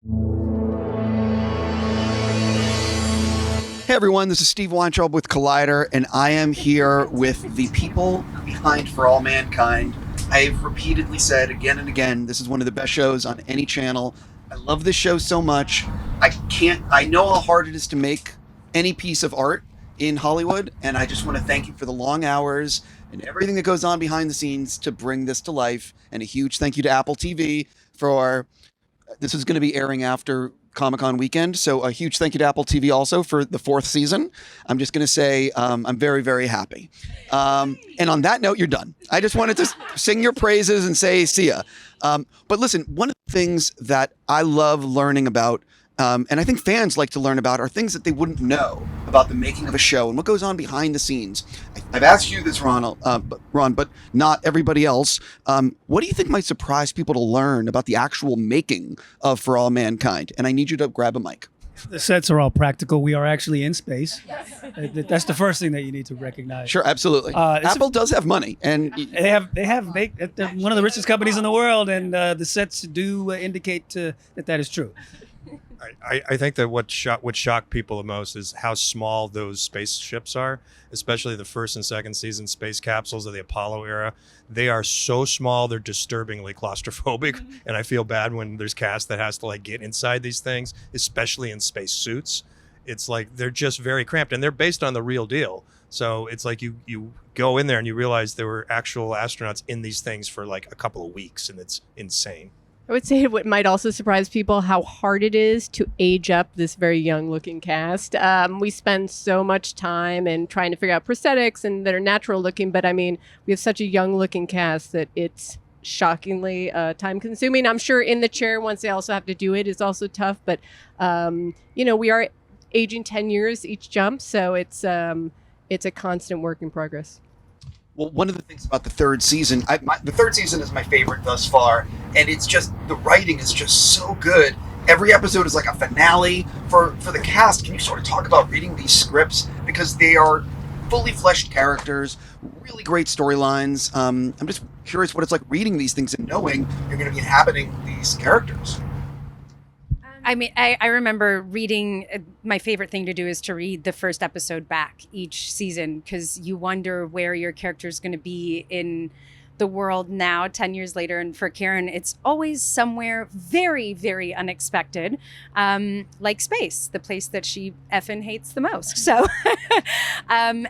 Hey everyone, this is Steve Weintraub with Collider, and I am here with the people behind For All Mankind. I've repeatedly said again and again, this is one of the best shows on any channel. I love this show so much. I know how hard it is to make any piece of art in Hollywood, and I just want to thank you for the long hours and everything that goes on behind the scenes to bring this to life. And a huge thank you to Apple TV for, this is going to be airing after Comic-Con weekend, so a huge thank you to Apple TV also for the 4th season. I'm just going to say I'm very, very happy. And on that note, you're done. I just wanted to sing your praises and say see ya. But listen, one of the things that I love learning about, and I think fans like to learn about, are things that they wouldn't know about the making of a show and what goes on behind the scenes. I've asked you this, Ron, but not everybody else. What do you think might surprise people to learn about the actual making of For All Mankind? And I need you to grab a mic. The sets are all practical. We are actually in space. That's the first thing that you need to recognize. Sure, absolutely. Apple does have money, and they're one of the richest companies in the world, and the sets do indicate that is true. I think that what shocked people the most is how small those spaceships are, especially the first and second season space capsules of the Apollo era. They are so small, they're disturbingly claustrophobic, and I feel bad when there's cast that has to like get inside these things, especially in space suits. It's like they're just very cramped, and they're based on the real deal. So it's like you go in there and you realize there were actual astronauts in these things for like a couple of weeks, and it's insane. I would say what might also surprise people how hard it is to age up this very young-looking cast. We spend so much time in trying to figure out prosthetics and that are natural-looking, but I mean, we have such a young-looking cast that it's shockingly time-consuming. I'm sure in the chair, once they also have to do it, is also tough, but we are aging 10 years each jump, so it's a constant work in progress. Well, one of the things about the 3rd season, the 3rd season is my favorite thus far, and it's just, the writing is just so good. Every episode is like a finale. For the cast, can you sort of talk about reading these scripts? Because they are fully fleshed characters, really great storylines. I'm just curious what it's like reading these things and knowing you're going to be inhabiting these characters. I mean, I remember reading, my favorite thing to do is to read the first episode back each season, because you wonder where your character is going to be in the world now, 10 years later. And for Karen, it's always somewhere very, very unexpected, like space, the place that she effing hates the most. So, and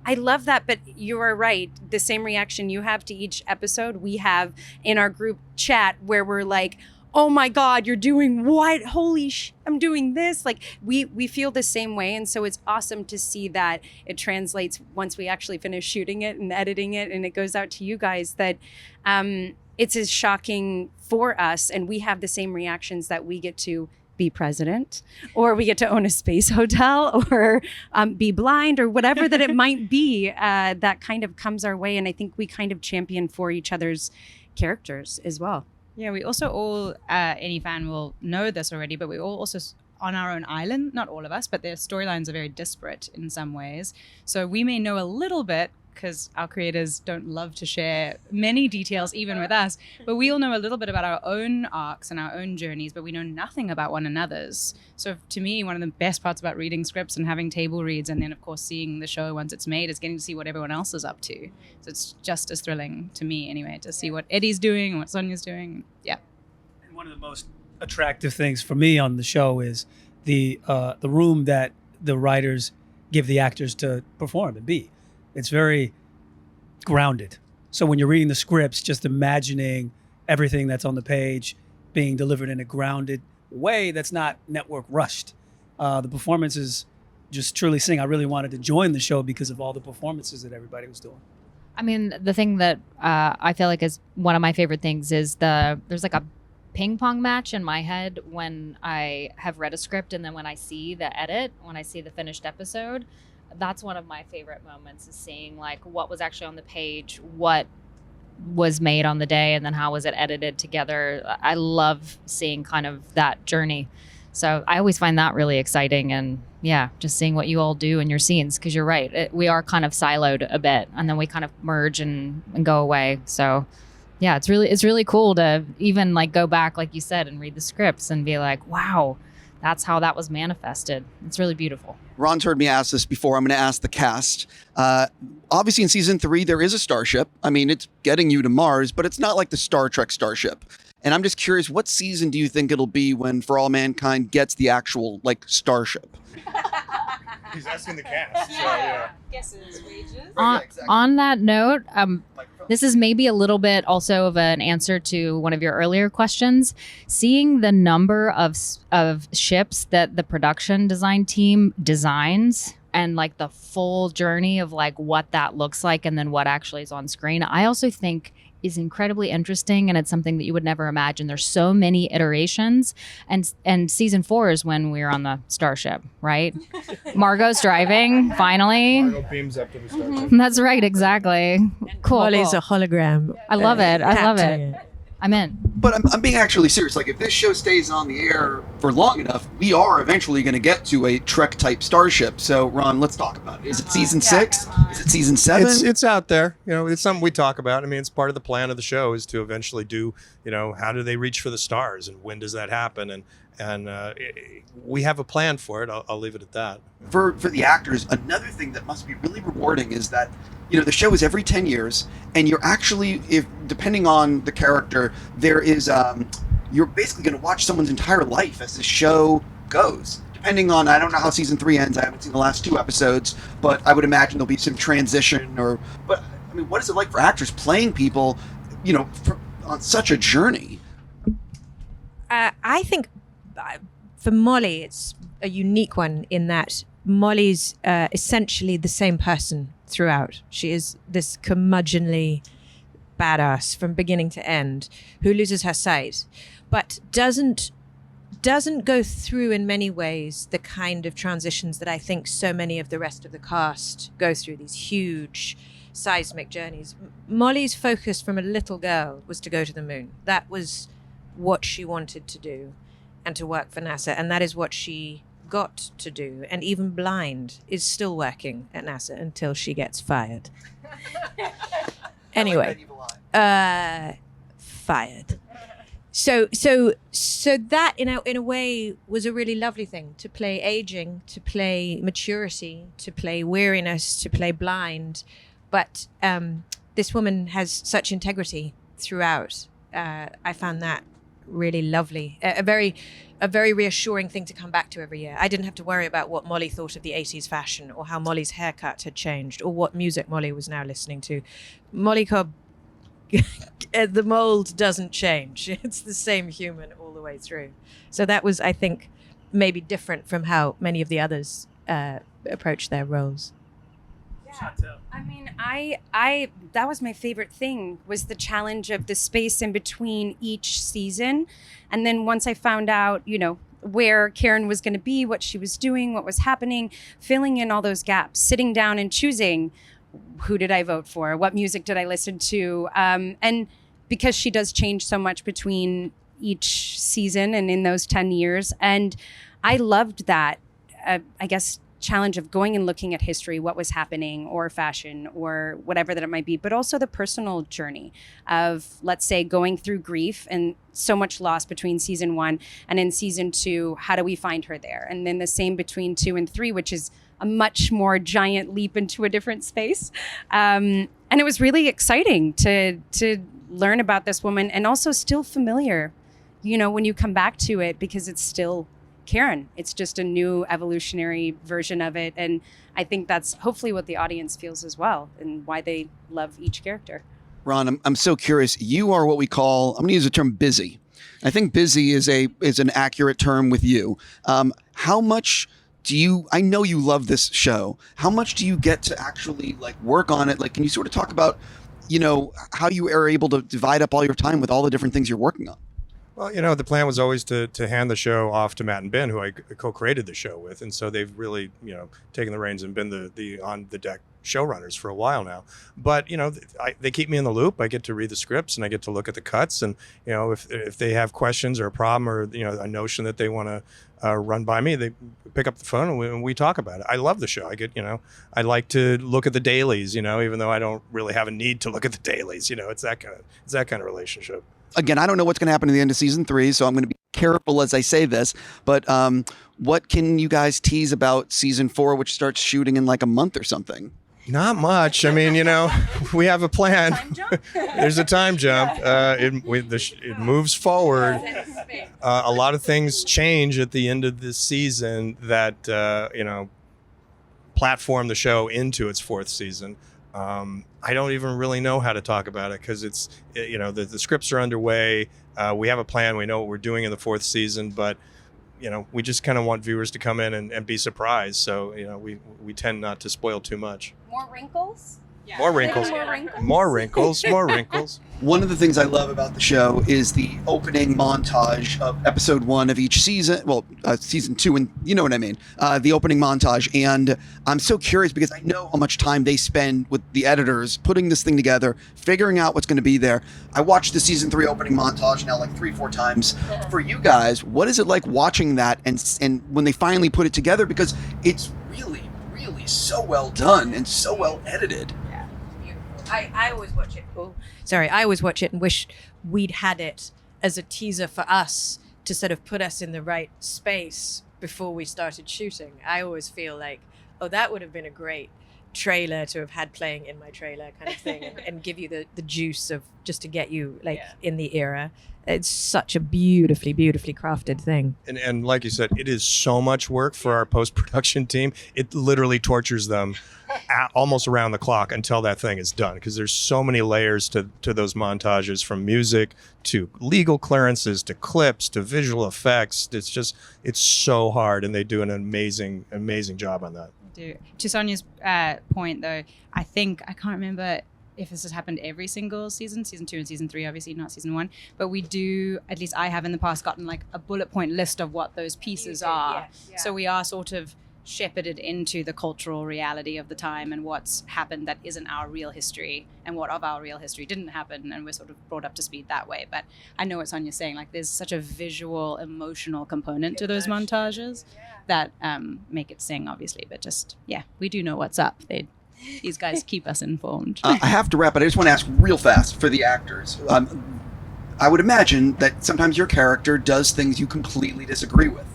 I love that, but you are right. The same reaction you have to each episode, we have in our group chat where we're like, oh my God, you're doing what? Holy I'm doing this. Like we feel the same way. And so it's awesome to see that it translates once we actually finish shooting it and editing it and it goes out to you guys, that it's as shocking for us. And we have the same reactions that we get to be president, or we get to own a space hotel, or be blind, or whatever that it might be, that kind of comes our way. And I think we kind of champion for each other's characters as well. Yeah, we also all, any fan will know this already, but we're all also on our own island. Not all of us, but their storylines are very disparate in some ways. So we may know a little bit, because our creators don't love to share many details, even with us, but we all know a little bit about our own arcs and our own journeys, but we know nothing about one another's. So to me, one of the best parts about reading scripts and having table reads, and then of course seeing the show once it's made, is getting to see what everyone else is up to. So it's just as thrilling to me anyway, to see what Edi's doing and what Sonya's doing. Yeah. And one of the most attractive things for me on the show is the room that the writers give the actors to perform and be. It's very grounded. So when you're reading the scripts, just imagining everything that's on the page being delivered in a grounded way that's not network rushed. The performances just truly sing. I really wanted to join the show because of all the performances that everybody was doing. I mean, the thing that I feel like is one of my favorite things is there's like a ping pong match in my head when I have read a script, and then when I see the edit, when I see the finished episode, that's one of my favorite moments, is seeing like what was actually on the page, what was made on the day, and then how was it edited together. I love seeing kind of that journey. So I always find that really exciting. And yeah, just seeing what you all do in your scenes, because you're right, we are kind of siloed a bit, and then we kind of merge and go away. So Yeah, it's really cool to even like go back, like you said, and read the scripts and be like, wow, that's how that was manifested. It's really beautiful. Ron's heard me ask this before. I'm going to ask the cast. Obviously, in season 3, there is a starship. I mean, it's getting you to Mars, but it's not like the Star Trek starship. And I'm just curious, what season do you think it'll be when For All Mankind gets the actual like starship? He's asking the cast. So, yeah. Guesses, wages. On that note, this is maybe a little bit also of an answer to one of your earlier questions. Seeing the number of ships that the production design team designs and like the full journey of like what that looks like and then what actually is on screen, I also think is incredibly interesting, and it's something that you would never imagine. There's so many iterations, and season 4 is when we're on the starship, right? Margot's driving finally. Margot beams up to the starship. That's right, exactly. Cool. Molly's a hologram. I love it. I love capturing it. I'm in. But I'm being actually serious. Like, if this show stays on the air for long enough, we are eventually going to get to a Trek-type starship. So, Ron, let's talk about it. Is it season 6? Is it season 7? It's out there. You know, it's something we talk about. I mean, it's part of the plan of the show is to eventually do, you know, how do they reach for the stars and when does that happen? And we have a plan for it. I'll leave it at that. For the actors, another thing that must be really rewarding is that, you know, the show is every 10 years, and you're actually, if depending on the character, there is, you're basically going to watch someone's entire life as the show goes. Depending on, I don't know how season 3 ends. I haven't seen the last 2 episodes, but I would imagine there'll be some transition. But I mean, what is it like for actors playing people, you know, on such a journey? I think for Molly, it's a unique one in that Molly's essentially the same person throughout. She is this curmudgeonly badass from beginning to end who loses her sight, but doesn't go through in many ways the kind of transitions that I think so many of the rest of the cast go through, these huge seismic journeys. Molly's focus from a little girl was to go to the moon. That was what she wanted to do, and to work for NASA, and that is what she got to do. And even blind is still working at NASA until she gets fired. Anyway, fired. So that in a way was a really lovely thing, to play aging, to play maturity, to play weariness, to play blind. But this woman has such integrity throughout. I found that really lovely, a very reassuring thing to come back to every year. I didn't have to worry about what Molly thought of the 80s fashion, or how Molly's haircut had changed, or what music Molly was now listening to. Molly Cobb, the mold doesn't change. It's the same human all the way through. So that was, I think, maybe different from how many of the others approach their roles. Yeah. I mean, I that was my favorite thing, was the challenge of the space in between each season. And then once I found out, you know, where Karen was going to be, what she was doing, what was happening, filling in all those gaps, sitting down and choosing who did I vote for, what music did I listen to, and because she does change so much between each season and in those 10 years. And I loved that, I guess, challenge of going and looking at history, what was happening, or fashion, or whatever that it might be, but also the personal journey of, let's say, going through grief and so much loss between season 1 and in season 2, how do we find her there? And then the same between 2 and 3, which is a much more giant leap into a different space. And it was really exciting to learn about this woman, and also still familiar, you know, when you come back to it, because it's still Karen. It's just a new evolutionary version of it. And I think that's hopefully what the audience feels as well, and why they love each character. Ron, I'm so curious. You are what we call, I'm going to use the term busy. I think busy is an accurate term with you. How much do you, I know you love this show. How much do you get to actually like work on it? Like, can you sort of talk about, you know, how you are able to divide up all your time with all the different things you're working on? Well, you know, the plan was always to hand the show off to Matt and Ben, who I co-created the show with. And so they've really, you know, taken the reins and been the on the deck showrunners for a while now. But they keep me in the loop. I get to read the scripts and I get to look at the cuts. And if they have questions or a problem or a notion that they want to run by me, they pick up the phone and we talk about it. I love the show. I like to look at the dailies. Even though I don't really have a need to look at the dailies. It's that kind of relationship. Again, I don't know what's going to happen at the end of season 3, so I'm going to be careful as I say this. But what can you guys tease about season 4, which starts shooting in like a month or something? Not much. I mean, we have a plan. There's a time jump. It moves forward. A lot of things change at the end of this season that platform the show into its 4th season. I don't even really know how to talk about it because the scripts are underway. We have a plan. We know what we're doing in the 4th season, but we just kind of want viewers to come in and be surprised. So we tend not to spoil too much. More wrinkles? Yeah. More wrinkles. More wrinkles. More wrinkles. One of the things I love about the show is the opening montage of episode 1 of each season. Well, season 2, and you know what I mean. The opening montage. And I'm so curious because I know how much time they spend with the editors putting this thing together, figuring out what's going to be there. I watched the season 3 opening montage now like 3-4 times. For you guys, what is it like watching that and when they finally put it together? Because it's really so well done and so well edited. Yeah, beautiful. I always watch it. I always watch it and wish we'd had it as a teaser for us to sort of put us in the right space before we started shooting. I always feel like, that would have been a great trailer to have had playing in my trailer kind of thing and give you the juice of just to get you in the era. It's such a beautifully crafted thing. And like you said, it is so much work for our post-production team. It literally tortures them almost around the clock until that thing is done because there's so many layers to those montages, from music to legal clearances to clips to visual effects. It's so hard, and they do an amazing job on that. To Sonia's point, though, I can't remember if this has happened every single season 2 and season 3, obviously not season 1, but we do, at least I have in the past, gotten like a bullet point list of what those pieces are. Yes, yeah. So we are sort of shepherded into the cultural reality of the time and what's happened that isn't our real history and what of our real history didn't happen, and we're sort of brought up to speed that way. But I know what Sonya's saying, like there's such a visual, emotional component to those montages that make it sing, obviously, but we do know what's up. These guys keep us informed. I have to wrap, but I just want to ask real fast for the actors. I would imagine that sometimes your character does things you completely disagree with,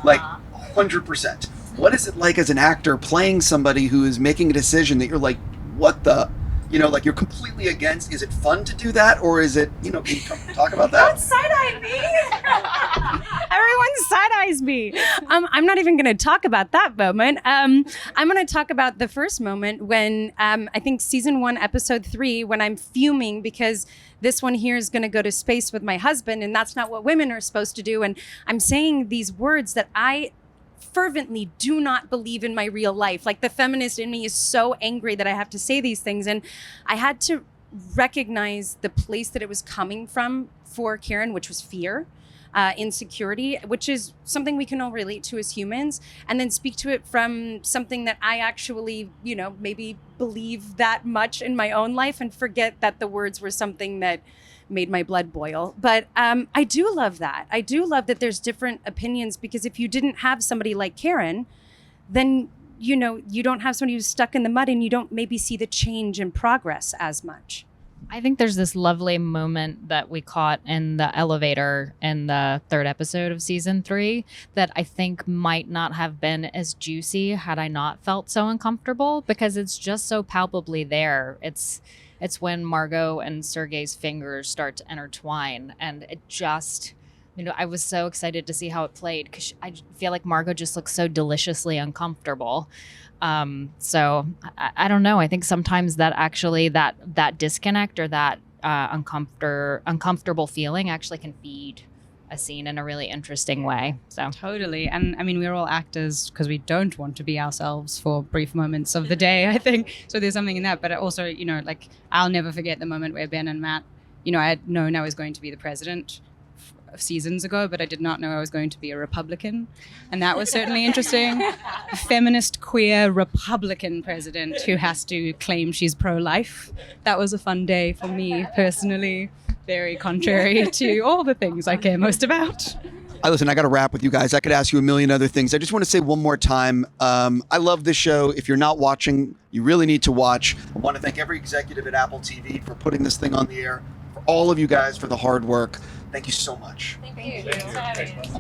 like 100%. What is it like as an actor playing somebody who is making a decision that you're like, what the? Like you're completely against? Is it fun to do that? Or is it, can you talk about that? Don't side-eye me. Everyone side-eyes me. I'm not even going to talk about that moment. I'm going to talk about the first moment when I think season 1, episode 3, when I'm fuming because this one here is going to go to space with my husband, and that's not what women are supposed to do. And I'm saying these words that I fervently do not believe in my real life. Like the feminist in me is so angry that I have to say these things. And I had to recognize the place that it was coming from for Karen, which was fear, insecurity, which is something we can all relate to as humans, and then speak to it from something that I actually, maybe believe that much in my own life and forget that the words were something that made my blood boil. But I do love that. I do love that there's different opinions, because if you didn't have somebody like Karen, then, you don't have somebody who's stuck in the mud and you don't maybe see the change and progress as much. I think there's this lovely moment that we caught in the elevator in the 3rd episode of season 3 that I think might not have been as juicy had I not felt so uncomfortable, because it's just so palpably there. It's when Margot and Sergei's fingers start to intertwine, and it just, I was so excited to see how it played, because I feel like Margot just looks so deliciously uncomfortable. So I don't know. I think sometimes that actually that disconnect or that uncomfortable feeling actually can feed a scene in a really interesting way. So totally. And I mean, we're all actors because we don't want to be ourselves for brief moments of the day, I think. So there's something in that. But also, I'll never forget the moment where Ben and Matt, I had known I was going to be the president of seasons ago, but I did not know I was going to be a Republican. And that was certainly interesting. A feminist, queer, Republican president who has to claim she's pro-life. That was a fun day for me personally. Very contrary to all the things I care most about. Listen, I got to wrap with you guys. I could ask you a million other things. I just want to say one more time, I love this show. If you're not watching, you really need to watch. I want to thank every executive at Apple TV for putting this thing on the air, for all of you guys for the hard work. Thank you so much. Thank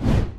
you.